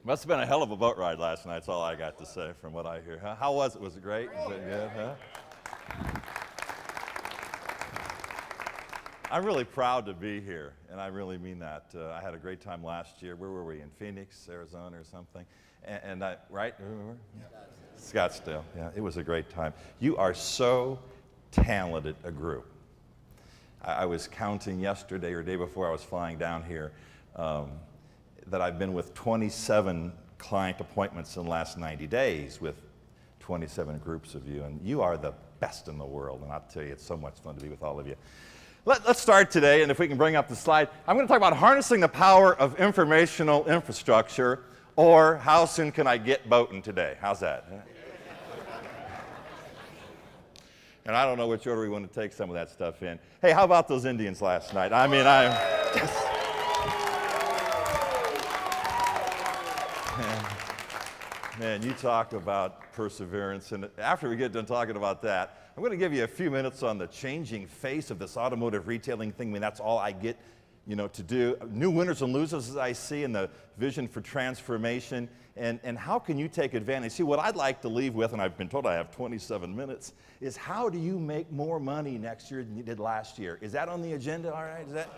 Must have been a hell of a boat ride last night. That's all I got to say from what I hear. How was it? Was it great? Was it good? Huh? I'm really proud to be here, and I really mean that. I had a great time last year. Where were we? In Phoenix, Arizona or something? And I, right? Scottsdale. Yeah, it was a great time. You are so talented a group. I was counting yesterday or day before I was flying down here that I've been with 27 client appointments in the last 90 days with 27 groups of you, and you are the best in the world, and I'll tell you, it's so much fun to be with all of you. Let's start today, and if we can bring up the slide, I'm going to talk about harnessing the power of informational infrastructure, or how soon can I get boating today? How's that? And I don't know which order we want to take some of that stuff in. Hey, how about those Indians last night? I mean, Man, you talk about perseverance, and after we get done talking about that, I'm going to give you a few minutes on the changing face of this automotive retailing thing. I mean, that's all I get, to do. New winners and losers, as I see, and the vision for transformation, and how can you take advantage? See, what I'd like to leave with, and I've been told I have 27 minutes, is how do you make more money next year than you did last year? Is that on the agenda, all right? Is that?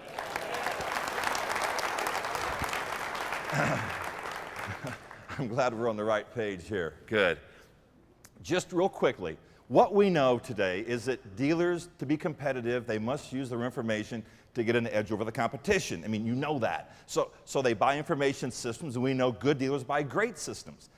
I'm glad we're on the right page here. Good. Just real quickly, what we know today is that dealers, to be competitive, they must use their information to get an edge over the competition. I mean, you know that. So they buy information systems, and we know good dealers buy great systems.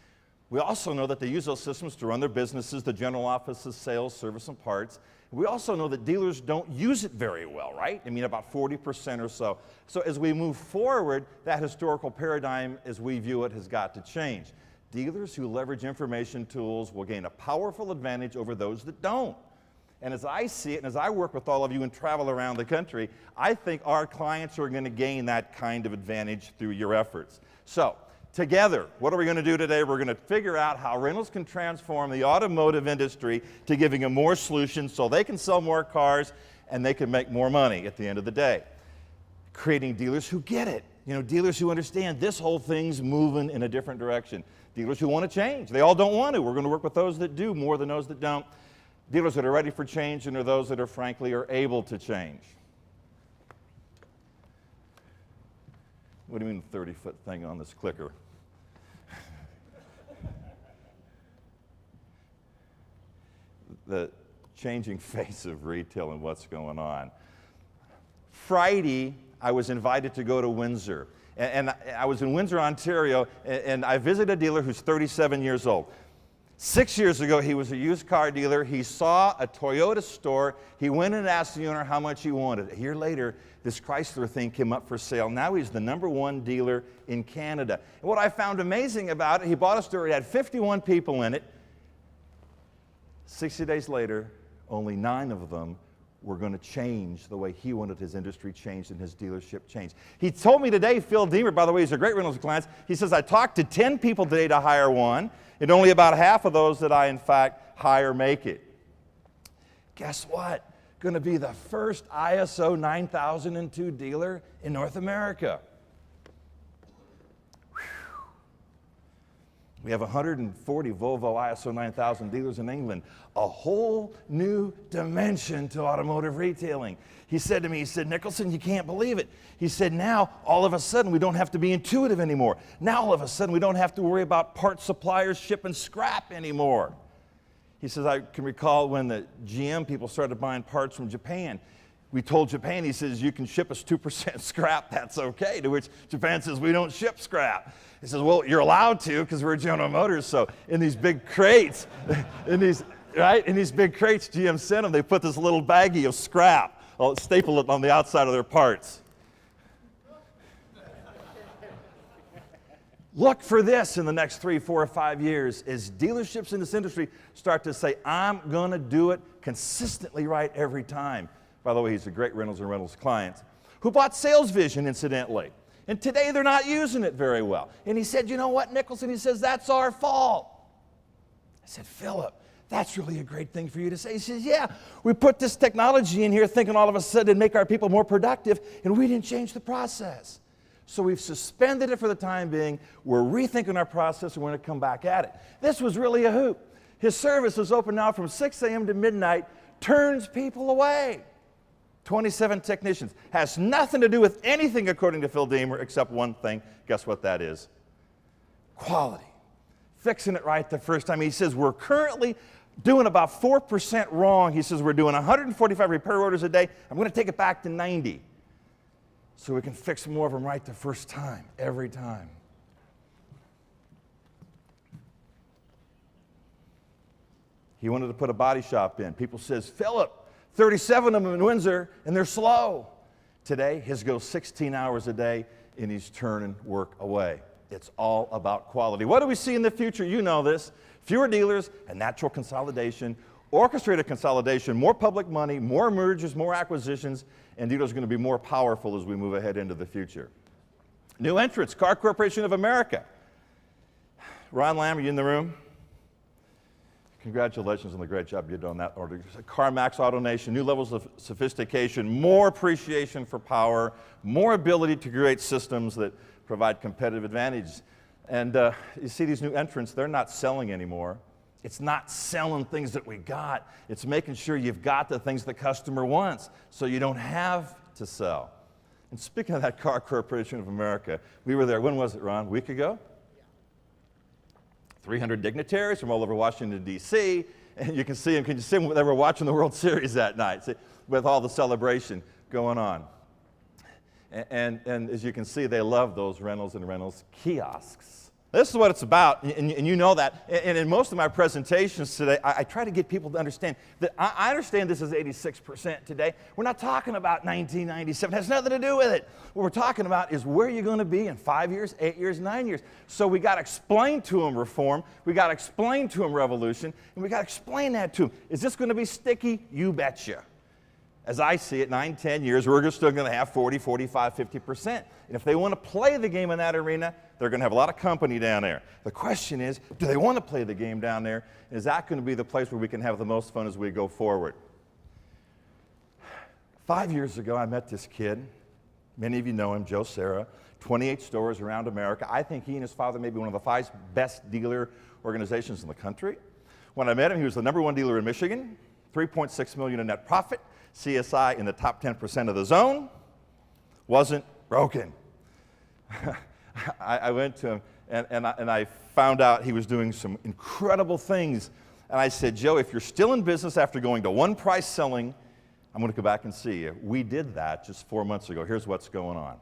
We also know that they use those systems to run their businesses, the general offices, sales, service, and parts. We also know that dealers don't use it very well, right? I mean, about 40% or so. So as we move forward, that historical paradigm, as we view it, has got to change. Dealers who leverage information tools will gain a powerful advantage over those that don't. And as I see it, and as I work with all of you and travel around the country, I think our clients are going to gain that kind of advantage through your efforts. So, together, what are we going to do today? We're going to figure out how Reynolds can transform the automotive industry to giving them more solutions so they can sell more cars and they can make more money at the end of the day. Creating dealers who get it. Dealers who understand this whole thing's moving in a different direction. Dealers who want to change. They all don't want to. We're going to work with those that do more than those that don't. Dealers that are ready for change and are those that are frankly are able to change. What do you mean 30-foot thing on this clicker? The changing face of retail and what's going on. Friday, I was invited to go to Windsor. And I was in Windsor, Ontario, and I visited a dealer who's 37 years old. 6 years ago, he was a used car dealer. He saw a Toyota store. He went and asked the owner how much he wanted. A year later, this Chrysler thing came up for sale. Now he's the #1 dealer in Canada. And what I found amazing about it, he bought a store. It had 51 people in it. 60 days later, only 9 of them were going to change the way he wanted his industry changed and his dealership changed. He told me today, Phil Deemer, by the way, he's a great Reynolds client, he says, I talked to 10 people today to hire one, and only about half of those that I, in fact, hire make it. Guess what? Going to be the first ISO 9002 dealer in North America. We have 140 Volvo ISO 9000 dealers in England. A whole new dimension to automotive retailing. He said to me, Nickelsen, you can't believe it. He said, now, all of a sudden, we don't have to be intuitive anymore. Now, all of a sudden, we don't have to worry about part suppliers shipping scrap anymore. He says, I can recall when the GM people started buying parts from Japan. We told Japan, he says, you can ship us 2% scrap, that's okay. To which Japan says, we don't ship scrap. He says, well, you're allowed to because we're General Motors. So in these big crates, in these big crates GM sent them, they put this little baggie of scrap, staple it on the outside of their parts. Look for this in the next 3, 4, or 5 years as dealerships in this industry start to say, I'm going to do it consistently right every time. By the way, he's a great Reynolds and Reynolds client who bought Sales Vision, incidentally. And today they're not using it very well. And he said, you know what, Nickelsen? He says, that's our fault. I said, Philip, that's really a great thing for you to say. He says, yeah, we put this technology in here thinking all of a sudden it'd make our people more productive, and we didn't change the process. So we've suspended it for the time being. We're rethinking our process, and we're going to come back at it. This was really a hoop. His service is open now from 6 a.m. to midnight, turns people away. 27 technicians. Has nothing to do with anything, according to Phil Deemer, except one thing. Guess what that is? Quality. Fixing it right the first time. He says we're currently doing about 4% wrong. He says we're doing 145 repair orders a day. I'm going to take it back to 90 so we can fix more of them right the first time, every time. He wanted to put a body shop in. People says, Philip, 37 of them in Windsor, and they're slow. Today, his goes 16 hours a day, and he's turning work away. It's all about quality. What do we see in the future? You know this. Fewer dealers and natural consolidation, orchestrated consolidation, more public money, more mergers, more acquisitions, and dealers are going to be more powerful as we move ahead into the future. New entrants, Car Corporation of America. Ron Lamb, are you in the room? Congratulations on the great job you did on that order. CarMax AutoNation, new levels of sophistication, more appreciation for power, more ability to create systems that provide competitive advantage. And you see these new entrants, they're not selling anymore. It's not selling things that we got. It's making sure you've got the things the customer wants so you don't have to sell. And speaking of that Car Corporation of America, we were there, when was it, Ron? A week ago? 300 dignitaries from all over Washington, D.C., and you can see them. Can you see them? They were watching the World Series that night, see, with all the celebration going on. And as you can see, they love those Reynolds and Reynolds kiosks. This is what it's about, and you know that. And in most of my presentations today, I try to get people to understand that I understand this is 86% today. We're not talking about 1997. It has nothing to do with it. What we're talking about is where you're going to be in 5 years, 8 years, 9 years. So we got to explain to them reform. We got to explain to them revolution, and we got to explain that to them. Is this going to be sticky? You betcha. As I see it, 9, 10 years, we're still going to have 40, 45, 50%. And if they want to play the game in that arena, they're going to have a lot of company down there. The question is, do they want to play the game down there? Is that going to be the place where we can have the most fun as we go forward? 5 years ago, I met this kid. Many of you know him, Joe Serra, 28 stores around America. I think he and his father may be one of the 5 best dealer organizations in the country. When I met him, he was the #1 dealer in Michigan, $3.6 million in net profit, CSI in the top 10% of the zone, wasn't broken. I went to him, and I found out he was doing some incredible things. And I said, Joe, if you're still in business after going to one price selling, I'm going to go back and see you. We did that just 4 months ago. Here's what's going on.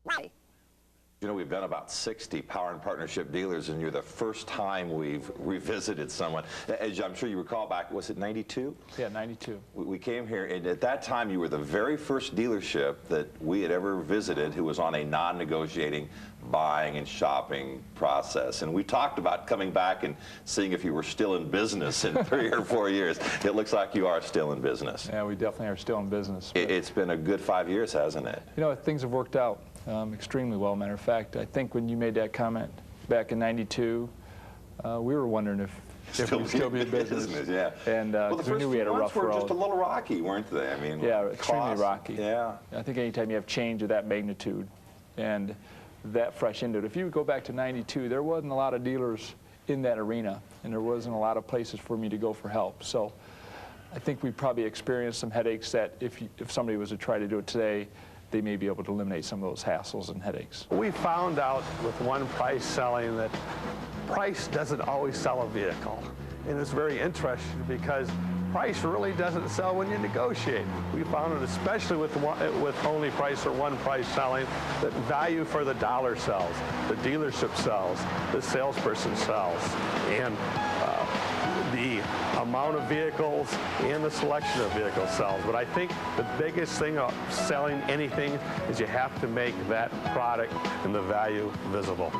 Right. You know, we've done about 60 Power and Partnership dealers, and you're the first time we've revisited someone. As I'm sure you recall back, was it 92? Yeah, 92. We came here, and at that time, you were the very first dealership that we had ever visited who was on a non-negotiating buying and shopping process. And we talked about coming back and seeing if you were still in business in 3 or 4 years. It looks like you are still in business. Yeah, we definitely are still in business. It's been a good 5 years, hasn't it? You know, things have worked out extremely well. Matter of fact, I think when you made that comment back in '92, we were wondering if we'd still be in business. Yeah. And well, the first we knew we had a rough were road. just a little rocky, weren't they? I mean, yeah, extremely rocky. Yeah. I think anytime you have change of that magnitude and that fresh into it. If you go back to '92, there wasn't a lot of dealers in that arena, and there wasn't a lot of places for me to go for help. So I think we probably experienced some headaches that if somebody was to try to do it today, they may be able to eliminate some of those hassles and headaches. We found out with one price selling that price doesn't always sell a vehicle. And it's very interesting because price really doesn't sell when you negotiate. We found it especially with only price or one price selling that value for the dollar sells, the dealership sells, the salesperson sells. And the amount of vehicles and the selection of vehicles sells. But I think the biggest thing of selling anything is you have to make that product and the value visible.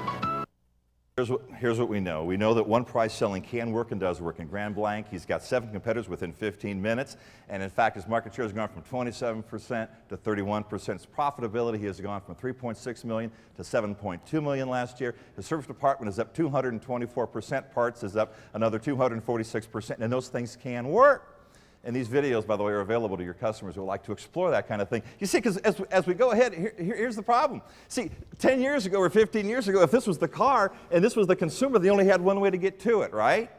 Here's what we know. We know that one price selling can work and does work. In Grand Blanc, he's got 7 competitors within 15 minutes. And in fact, his market share has gone from 27% to 31%. His profitability has gone from $3.6 million to $7.2 million last year. His service department is up 224%. Parts is up another 246%. And those things can work. And these videos, by the way, are available to your customers who would like to explore that kind of thing. You see, because as we go ahead, here's the problem. See, 10 years ago or 15 years ago, if this was the car and this was the consumer, they only had one way to get to it, right?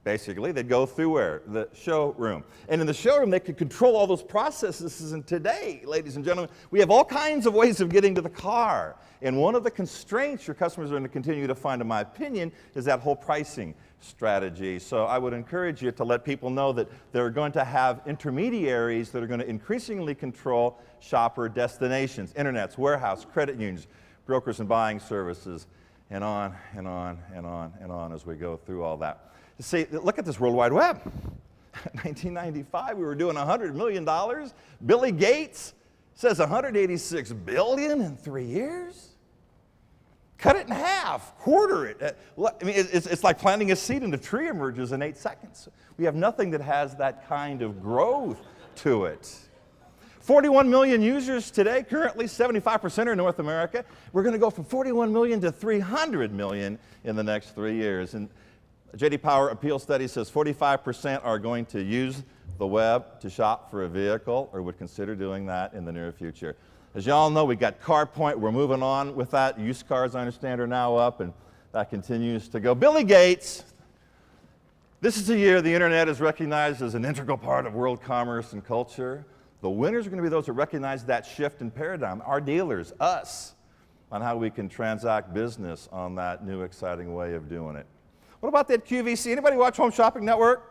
Basically, they'd go through where? The showroom. And in the showroom, they could control all those processes. And today, ladies and gentlemen, we have all kinds of ways of getting to the car. And one of the constraints your customers are going to continue to find, in my opinion, is that whole pricing strategy. So I would encourage you to let people know that they're going to have intermediaries that are going to increasingly control shopper destinations, internets, warehouse, credit unions, brokers and buying services, and on and on and on and on as we go through all that. See, look at this World Wide Web. 1995, we were doing $100 million. Billy Gates says $186 billion in 3 years. Cut it in half, quarter it. I mean, it's like planting a seed and a tree emerges in 8 seconds. We have nothing that has that kind of growth to it. 41 million users today, currently 75% are in North America. We're going to go from 41 million to 300 million in the next 3 years. And J.D. Power Appeal Study says 45% are going to use the web to shop for a vehicle or would consider doing that in the near future. As you all know, we got CarPoint. We're moving on with that. Used cars, I understand, are now up, and that continues to go. Billy Gates, this is the year the internet is recognized as an integral part of world commerce and culture. The winners are going to be those who recognize that shift in paradigm, our dealers, us, on how we can transact business on that new exciting way of doing it. What about that QVC? Anybody watch Home Shopping Network?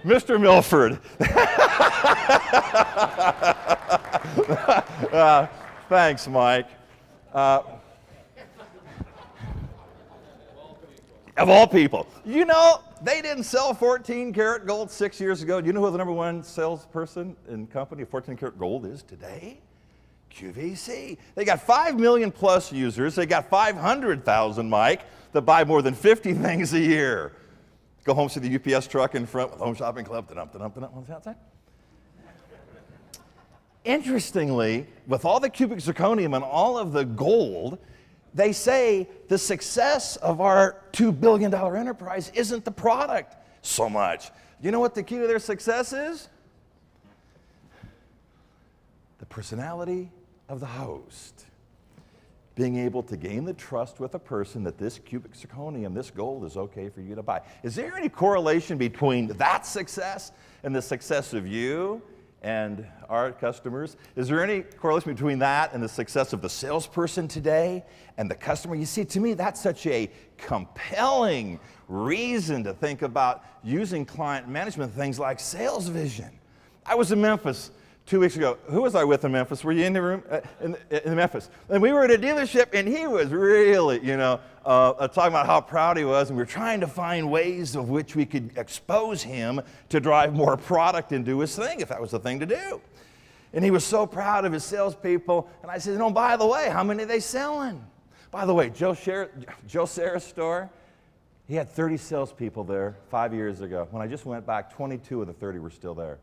Mr. Milford. Thanks, Mike. Of all people. You know, they didn't sell 14-karat gold 6 years ago. Do you know who the #1 salesperson in company of 14-karat gold is today? QVC. They got 5 million plus users. They got 500,000, Mike, that buy more than 50 things a year. Go home, see the UPS truck in front with Home Shopping Club. On the outside. Interestingly, with all the cubic zirconium and all of the gold, they say the success of our $2 billion enterprise isn't the product so much. You know what the key to their success is? The personality of the host. Being able to gain the trust with a person that this cubic zirconium, this gold is okay for you to buy. Is there any correlation between that success and the success of you and our customers? Is there any correlation between that and the success of the salesperson today and the customer? You see, to me, that's such a compelling reason to think about using client management things like sales vision. I was in Memphis 2 weeks ago. Who was I with in Memphis? Were you in the room in Memphis? And we were at a dealership, and he was really, talking about how proud he was, and we were trying to find ways of which we could expose him to drive more product into his thing, if that was the thing to do. And he was so proud of his salespeople, and I said, by the way, how many are they selling? By the way, Joe Serra's store, he had 30 salespeople there 5 years ago. When I just went back, 22 of the 30 were still there.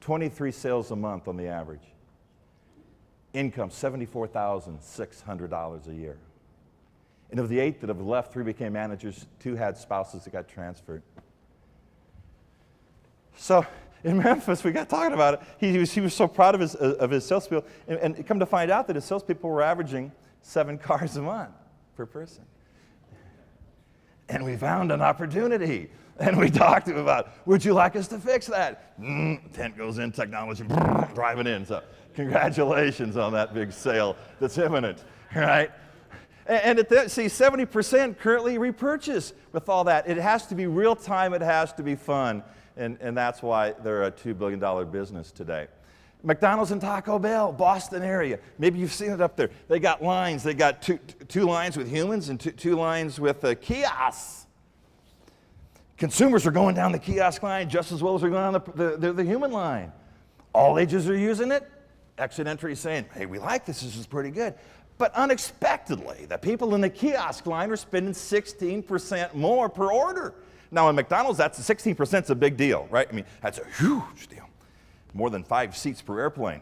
23 sales a month on the average. Income, $74,600 a year. And of the 8 that have left, 3 became managers, 2 had spouses that got transferred. So in Memphis, we got talking about it. He was so proud of his salespeople, and come to find out that his salespeople were averaging 7 cars a month per person. And we found an opportunity. And we talked to him about, would you like us to fix that? Tent goes in, technology, driving in. So congratulations on that big sale that's imminent, right? And 70% currently repurchase with all that. It has to be real time. It has to be fun. And that's why they're a $2 billion business today. McDonald's and Taco Bell, Boston area. Maybe you've seen it up there. They got lines. They got two lines with humans and two lines with kiosks. Consumers are going down the kiosk line just as well as they're going down the human line. All ages are using it. Exit entry saying, hey, we like this is pretty good. But unexpectedly, the people in the kiosk line are spending 16% more per order. Now, in McDonald's, that's 16% is a big deal, right? I mean, that's a huge deal. More than 5 seats per airplane.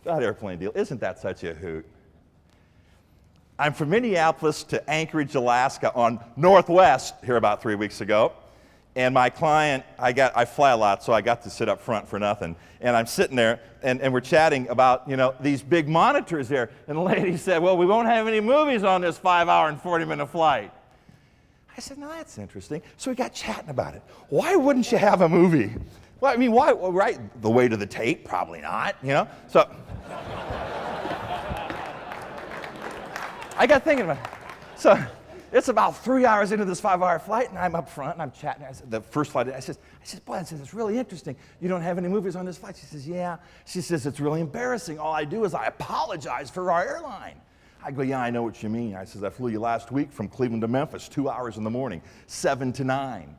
That airplane deal, isn't that such a hoot? I'm from Minneapolis to Anchorage, Alaska on Northwest here about 3 weeks ago. And my client, I fly a lot, so I got to sit up front for nothing. And I'm sitting there, and we're chatting about, these big monitors there. And the lady said, well, we won't have any movies on this 5-hour and 40-minute flight. I said, no, that's interesting. So we got chatting about it. Why wouldn't you have a movie? Well, I mean, why, well, right? The weight of the tape? Probably not, So I got thinking about it. So it's about 3 hours into this 5-hour flight, and I'm up front, and I'm chatting. I said, the first flight, I said, boy, it's really interesting. You don't have any movies on this flight? She says, yeah. She says, it's really embarrassing. All I do is I apologize for our airline. I go, yeah, I know what you mean. I says, I flew you last week from Cleveland to Memphis, 2 hours in the morning, 7 to 9.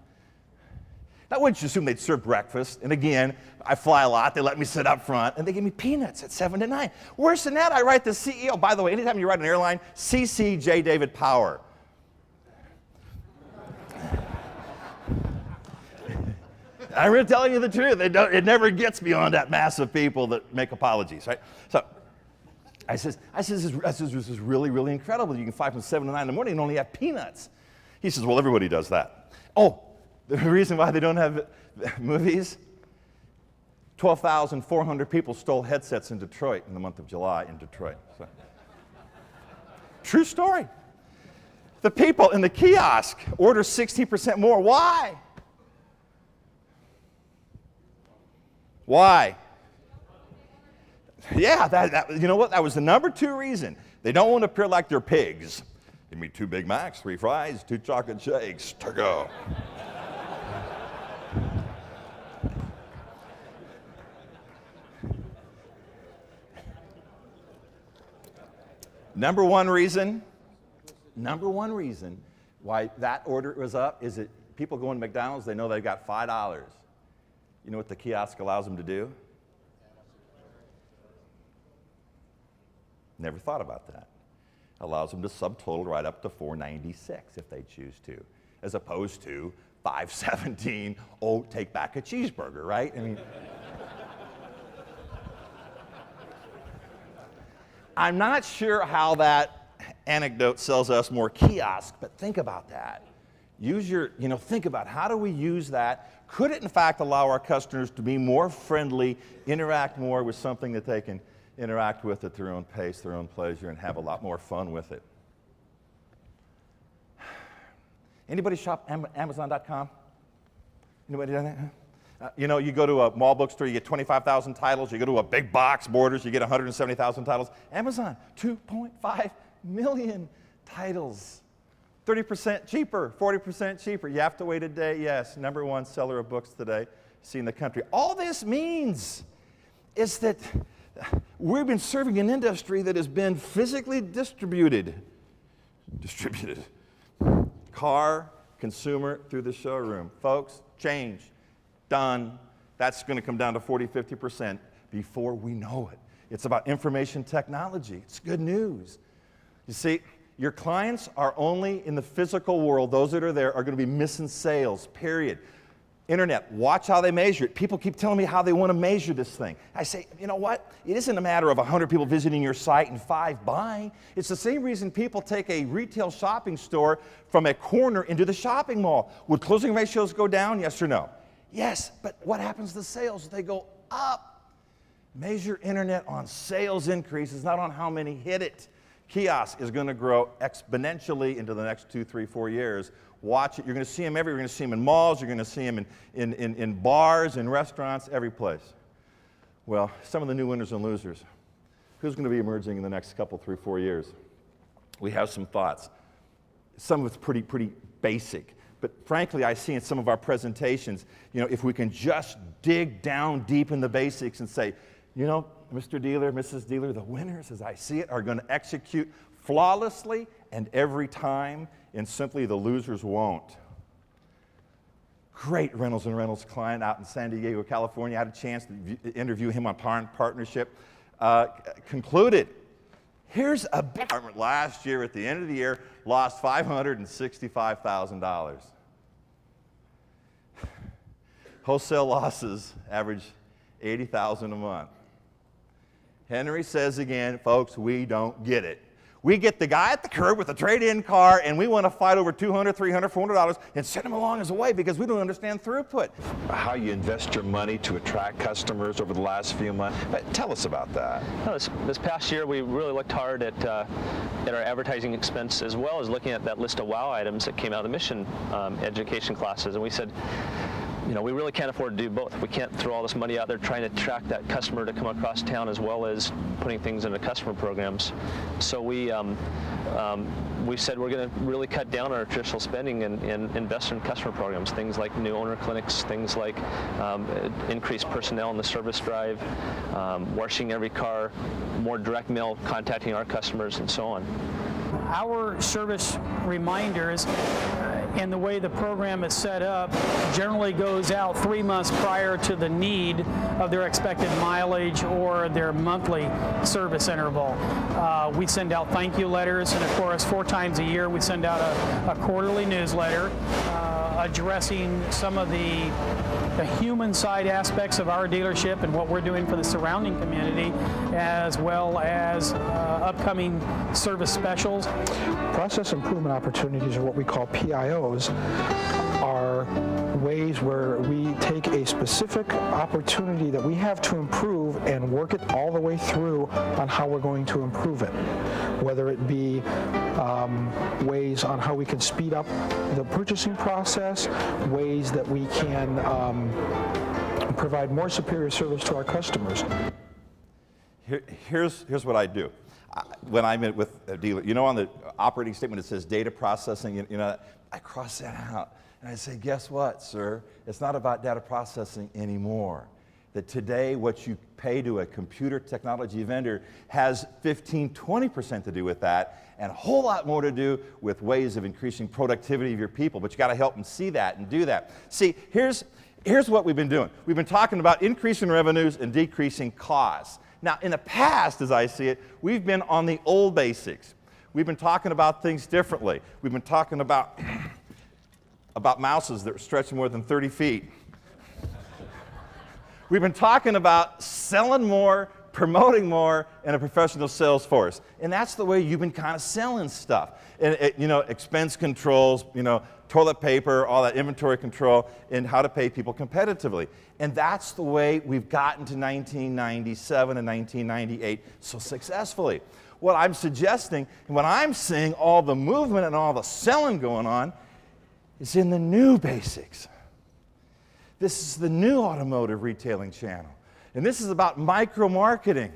Now, wouldn't you assume they'd serve breakfast? And again, I fly a lot. They let me sit up front, and they give me peanuts at 7 to 9. Worse than that, I write the CEO. By the way, anytime you write an airline, CC J. David Power. I'm really telling you the truth. It never gets beyond that mass of people that make apologies, right? So I says, this is really, really incredible. You can fly from 7 to 9 in the morning and only have peanuts. He says, well, everybody does that. Oh, the reason why they don't have movies, 12,400 people stole headsets in Detroit in the month of July in Detroit. So. True story. The people in the kiosk order 60% more. Why? Why? Yeah, you know what? That was the number 2 reason. They don't want to appear like they're pigs. Give me 2 Big Macs, 3 fries, 2 chocolate shakes to go. Number one reason why that order was up is that people go into McDonald's, they know they've got $5. You know what the kiosk allows them to do? Never thought about that. Allows them to subtotal right up to $4.96 if they choose to, as opposed to $5.17, oh, take back a cheeseburger, right? I mean, I'm not sure how that anecdote sells us more kiosk, but think about that. Think about how do we use that? Could it in fact allow our customers to be more friendly, interact more with something that they can interact with at their own pace, their own pleasure, and have a lot more fun with it? Anybody shop Amazon.com? Anybody done that? You go to a mall bookstore, you get 25,000 titles. You go to a big box, Borders, you get 170,000 titles. Amazon, 2.5 million titles. 30% cheaper, 40% cheaper. You have to wait a day, yes. Number 1 seller of books today, seen in the country. All this means is that we've been serving an industry that has been physically distributed. Car, consumer, through the showroom. Folks, change. Done. That's going to come down to 40, 50% before we know it. It's about information technology. It's good news. You see, your clients are only in the physical world. Those that are there are going to be missing sales, period. Internet, watch how they measure it. People keep telling me how they want to measure this thing. I say, you know what? It isn't a matter of 100 people visiting your site and 5 buying. It's the same reason people take a retail shopping store from a corner into the shopping mall. Would closing ratios go down, yes or no? Yes, but what happens to sales? They go up. Measure internet on sales increases, not on how many hit it. Kiosk is going to grow exponentially into the next 2, 3, 4 years. Watch it. You're going to see them everywhere. You're going to see them in malls. You're going to see them in bars, in restaurants, every place. Well, some of the new winners and losers. Who's going to be emerging in the next couple, 3, 4 years? We have some thoughts. Some of it's pretty basic. But frankly, I see in some of our presentations, if we can just dig down deep in the basics and say, Mr. Dealer, Mrs. Dealer, the winners, as I see it, are going to execute flawlessly and every time, and simply the losers won't. Great Reynolds and Reynolds client out in San Diego, California. I had a chance to interview him on partnership. Concluded, here's a big department last year at the end of the year, lost $565,000. Wholesale losses average $80,000 a month. Henry says again, folks, we don't get it. We get the guy at the curb with a trade-in car, and we want to fight over $200, $300, $400 and send him along his way because we don't understand throughput. How you invest your money to attract customers over the last few months. Tell us about that. Well, this past year, we really looked hard at our advertising expense, as well as looking at that list of wow items that came out of the mission education classes. And we said, you know, we really can't afford to do both. We can't throw all this money out there trying to attract that customer to come across town, as well as putting things into customer programs. So we said we're going to really cut down our traditional spending and invest in customer programs, things like new owner clinics, things like increased personnel in the service drive, washing every car, more direct mail contacting our customers, and so on. Our service reminders and the way the program is set up generally goes out 3 months prior to the need of their expected mileage or their monthly service interval. We send out thank you letters, and of course 4 times a year we send out a quarterly newsletter addressing some of the human side aspects of our dealership and what we're doing for the surrounding community, as well as upcoming service specials. Process improvement opportunities, or what we call PIOs, are ways where we take a specific opportunity that we have to improve and work it all the way through on how we're going to improve it. Whether it be ways on how we can speed up the purchasing process, ways that we can provide more superior service to our customers. Here's what I do. When I'm with a dealer, you know, on the operating statement it says data processing, you know, I cross that out. And I say, guess what, sir? It's not about data processing anymore. That today what you pay to a computer technology vendor has 15-20% to do with that, and a whole lot more to do with ways of increasing productivity of your people. But you got to help them see that and do that. See, here's what we've been doing. We've been talking about increasing revenues and decreasing costs. Now, in the past, as I see it, we've been on the old basics. We've been talking about things differently. We've been talking about mouses that were stretching more than 30 feet. We've been talking about selling more, promoting more, and a professional sales force. And that's the way you've been kind of selling stuff. And you know, expense controls, you know, toilet paper, all that inventory control, and how to pay people competitively. And that's the way we've gotten to 1997 and 1998 so successfully. What I'm suggesting, and what I'm seeing all the movement and all the selling going on, is in the new basics. This is the new automotive retailing channel. And this is about micro-marketing.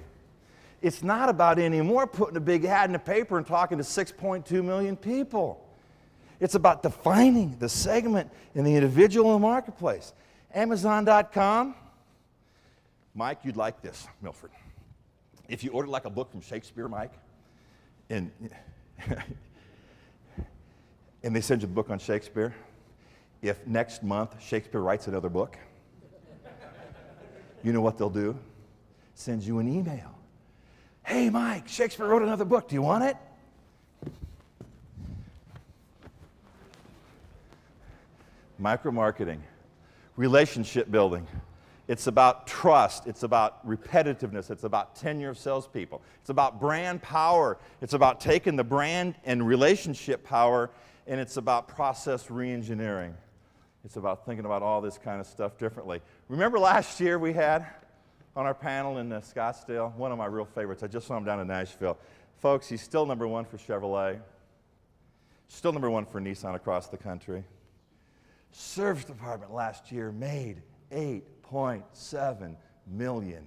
It's not about anymore putting a big ad in the paper and talking to 6.2 million people. It's about defining the segment and the individual in the marketplace. Amazon.com. Mike, you'd like this, Milford. If you order like a book from Shakespeare, Mike, and they send you the book on Shakespeare, if next month Shakespeare writes another book, you know what they'll do? Send you an email. Hey, Mike, Shakespeare wrote another book. Do you want it? Micro-marketing, relationship building. It's about trust. It's about repetitiveness. It's about tenure of salespeople. It's about brand power. It's about taking the brand and relationship power, and it's about process re-engineering. It's about thinking about all this kind of stuff differently. Remember last year we had on our panel in Scottsdale, one of my real favorites. I just saw him down in Nashville. Folks, he's still #1 for Chevrolet. Still #1 for Nissan across the country. Service department last year made $8.7 million.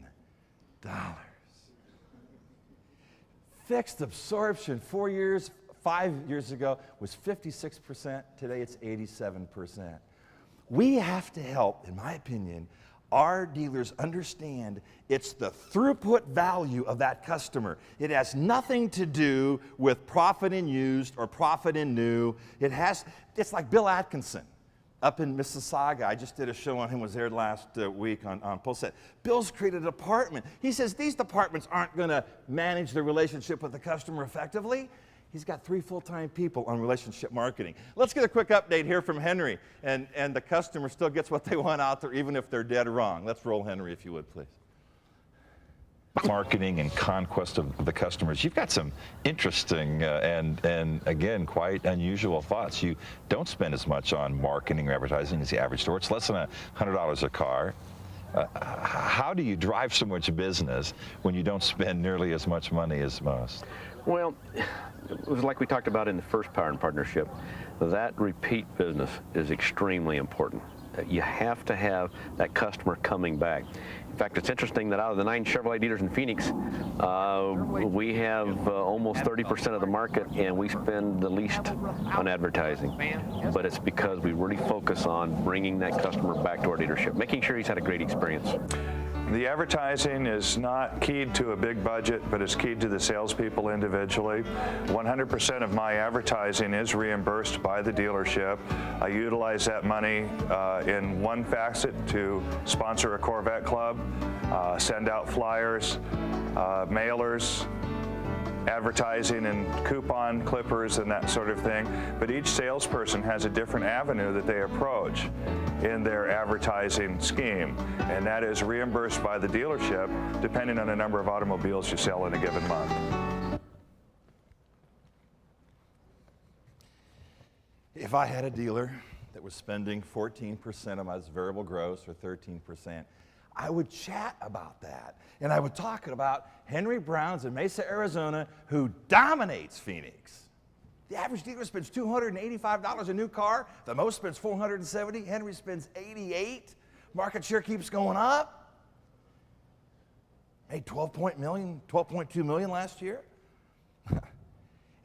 Fixed absorption 5 years ago was 56%. Today it's 87%. We have to help, in my opinion, our dealers understand it's the throughput value of that customer. It has nothing to do with profit in used or profit in new. It's like Bill Atkinson up in Mississauga. I just did a show on him, was there last week on Pulset. Bill's created a department. He says these departments aren't going to manage the relationship with the customer effectively. He's got 3 full-time people on relationship marketing. Let's get a quick update here from Henry, and the customer still gets what they want out there even if they're dead wrong. Let's roll Henry if you would, please. marketing and conquest of the customers. You've got some interesting and again, quite unusual thoughts. You don't spend as much on marketing or advertising as the average store. It's less than $100 a car. How do you drive so much business when you don't spend nearly as much money as most? Well, it was like we talked about in the first Power and Partnership. That repeat business is extremely important. You have to have that customer coming back. In fact, it's interesting that out of the 9 Chevrolet dealers in Phoenix, we have almost 30% of the market, and we spend the least on advertising. But it's because we really focus on bringing that customer back to our dealership, making sure he's had a great experience. The advertising is not keyed to a big budget, but it's keyed to the salespeople individually. 100% of my advertising is reimbursed by the dealership. I utilize that money in one facet to sponsor a Corvette club, send out flyers, mailers, advertising and coupon clippers and that sort of thing. But each salesperson has a different avenue that they approach in their advertising scheme, and that is reimbursed by the dealership depending on the number of automobiles you sell in a given month. If I had a dealer that was spending 14% of my variable gross or 13%, I would chat about that. And I would talk about Henry Brown's in Mesa, Arizona, who dominates Phoenix. The average dealer spends $285 a new car. The most spends $470. Henry spends $88. Market share keeps going up. Made $12.2 million last year.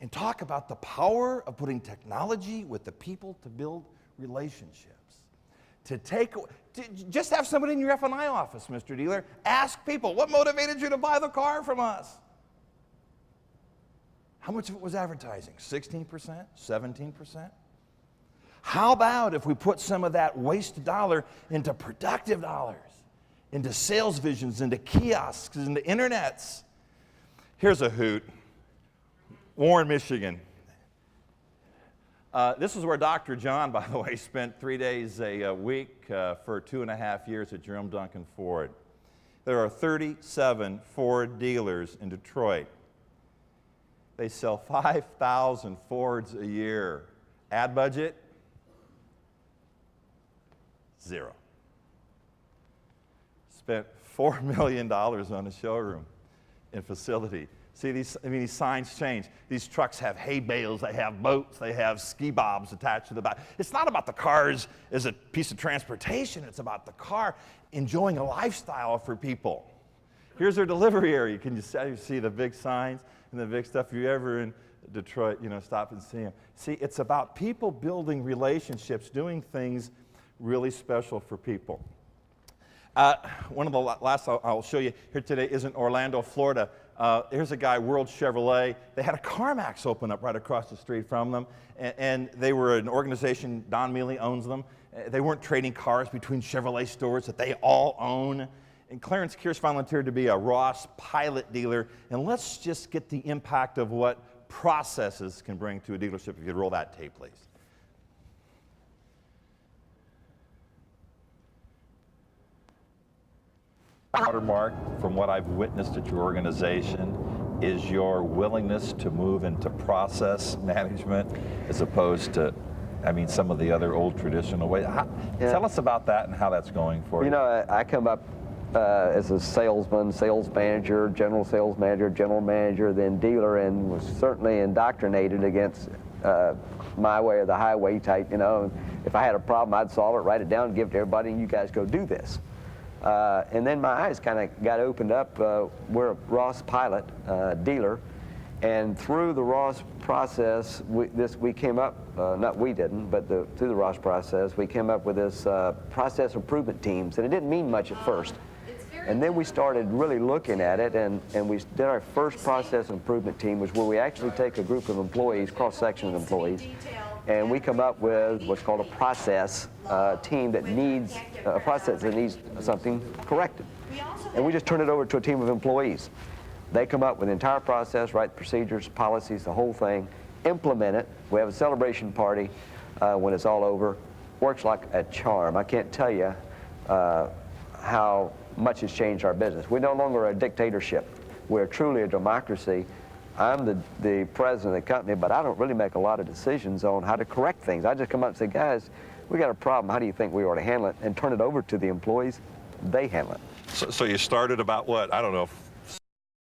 And talk about the power of putting technology with the people to build relationships. Just have somebody in your F&I office, Mr. Dealer. Ask people, what motivated you to buy the car from us? How much of it was advertising? 16%? 17%? How about if we put some of that waste dollar into productive dollars, into sales visions, into kiosks, into internets? Here's a hoot. Warren, Michigan. This is where Dr. John, by the way, spent 3 days a week for 2.5 years at Jerome Duncan Ford. There are 37 Ford dealers in Detroit. They sell 5,000 Fords a year. Ad budget? 0. Spent $4 million on a showroom and facility. See, these signs change. These trucks have hay bales, they have boats, they have ski bobs attached to the back. It's not about the cars as a piece of transportation. It's about the car enjoying a lifestyle for people. Here's their delivery area. Can you see the big signs and the big stuff? If you're ever in Detroit, stop and see them. See, it's about people building relationships, doing things really special for people. One of the last I'll show you here today is in Orlando, Florida. Here's a guy, World Chevrolet. They had a CarMax open up right across the street from them, and they were an organization, Don Mealy owns them. They weren't trading cars between Chevrolet stores that they all own. And Clarence Kearse volunteered to be a Ross pilot dealer, and let's just get the impact of what processes can bring to a dealership. If you'd roll that tape, please. Watermark, from what I've witnessed at your organization, is your willingness to move into process management as opposed to, some of the other old traditional ways. Tell us about that and how that's going for you. I come up as a salesman, sales manager, general general manager, then dealer, and was certainly indoctrinated against my way or the highway type. If I had a problem, I'd solve it, write it down, give it to everybody, and you guys go do this. And then my eyes kind of got opened up. We're a Ross pilot dealer, and through the Ross process, we came up, not we didn't, but through the Ross process, we came up with this process improvement teams, and it didn't mean much at first. And then we started really looking at it, and we did our first process improvement team, was where we actually take a group of employees, cross-section of employees, and we come up with what's called a process team that needs a process that needs something corrected. And we just turn it over to a team of employees. They come up with the entire process, write procedures, policies, the whole thing, implement it. We have a celebration party when it's all over. Works like a charm. I can't tell you how much has changed our business. We're no longer a dictatorship. We're truly a democracy. I'm the president of the company, but I don't really make a lot of decisions on how to correct things. I just come up and say, guys, we got a problem. How do you think we ought to handle it? And turn it over to the employees. They handle it. So you started about what, I don't know,